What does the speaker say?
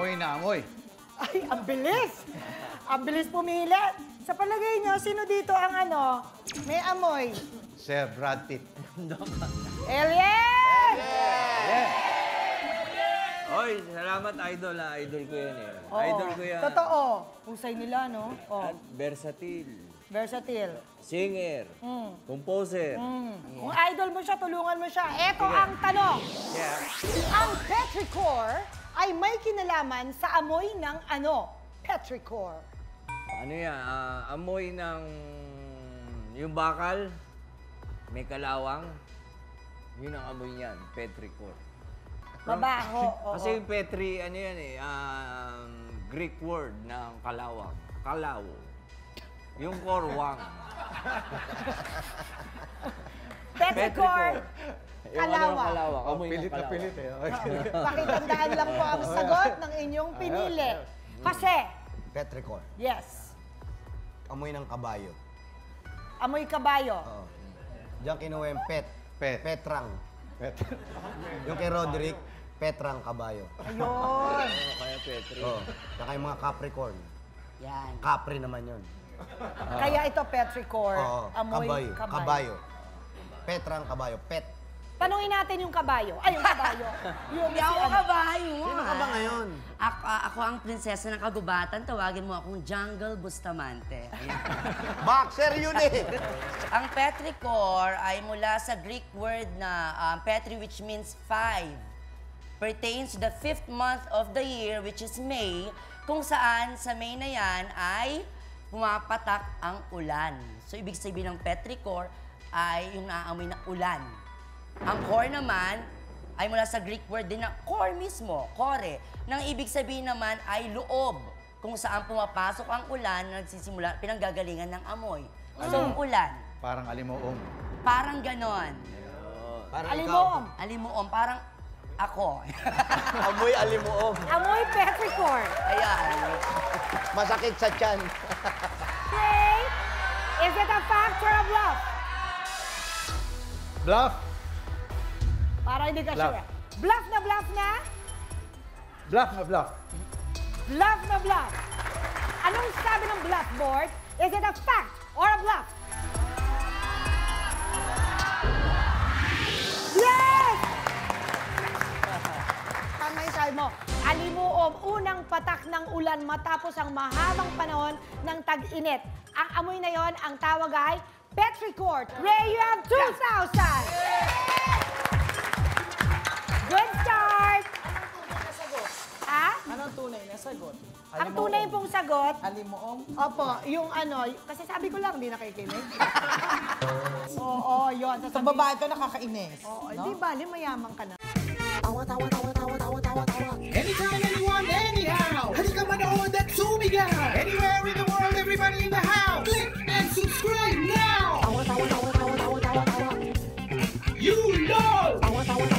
Amoy na amoy. Ay, ang bilis. Ang bilis pumili. Sa palagay nyo, sino dito ang ano? May amoy. Sir Brad Pitt. Alien! Oy, salamat idol ha. Idol ko yan eh. Oo. Idol ko yan. Totoo. Husay nila, no? Oh. At versatile. Versatile. Singer. Composer. Kung idol mo siya, tulungan mo siya. Ito ang tanong. Yeah. Ang petrichor ay may kinalaman sa amoy ng ano? Petrichor. Ano yan? Amoy ng... Yung bakal. May kalawang. Yun ang amoy niyan. Petrichor. Mabaho. Oo. Kasi yung Petri, ano yan eh, Greek word ng kalawang. Kalaw. Yung korwang. Petrichor. Yung ano ng Kalawang. kalawang. Amoy ng Pilit na kalawang. pilit eh. Pakitandaan lang po ang sagot ng inyong pinili. Kasi, Petrichor. yes, Amoy ng kabayo. amoy kabayo. Oo. Diyan kinuha yung Pet. Petrang. Yung kay Roderick, Petrang kabayo. Ayun. Kaya Petri. Oo. Saka yung mga Capricorn. Yan. Capri naman yun. Kaya ito petrichor, Oo. amoy Kabayo. Petrang kabayo. Pet. Tanungin natin yung kabayo. Ay, yung kabayo. Yung Hindi ako kabayo. Sino ka ba ngayon? Ako ang prinsesa ng kagubatan. Tawagin mo akong Jungle Bustamante. Ayan. Boxer yun eh! Ang petrichor ay mula sa Greek word na petri, which means 5. Pertains to the 5th month of the year, which is May, kung saan sa May na yan ay pumapatak ang ulan. So, ibig sabihin ng petrichor ay yung naaamoy na ulan. Ang core naman ay mula sa Greek word din na core mismo, kore, nang ibig sabihin naman ay loob, kung saan pumapasok ang ulan na nagsisimula, pinanggagalingan ng amoy. So, ulan. Parang alimuong. Parang ganon. Parang Alimoom. Alimuom, parang ako. Amoy alimuong. Amoy petrichor. Ayan. Masakit sa tiyan. Okay. Is it a fact or a bluff? Bluff. Para hindi ka Bluff. sure. Bluff na bluff na? Bluff na bluff. Bluff na bluff. Anong sabi ng blackboard? Is it a fact or a bluff? Yes! Tama yung sabi mo. Alimuom, unang patak ng ulan matapos ang mahabang panahon ng tag-init. Ang amoy na yon, ang tawag ay petrichor. Ray, you have 2,000! Good start! Ha? Anong tunay na sagot? Ang tunay pong sagot, Alimuong? opo, yung ano, kasi sabi ko lang, hindi nakikinig. Oo, yun. Sa babae ito nakakainis. Oo, no? di bali, mayaman ka na. Anytime, anyone, anyhow. Halika manood at sumigaw. Anywhere in the world, everybody in the house. Click and subscribe now. You know.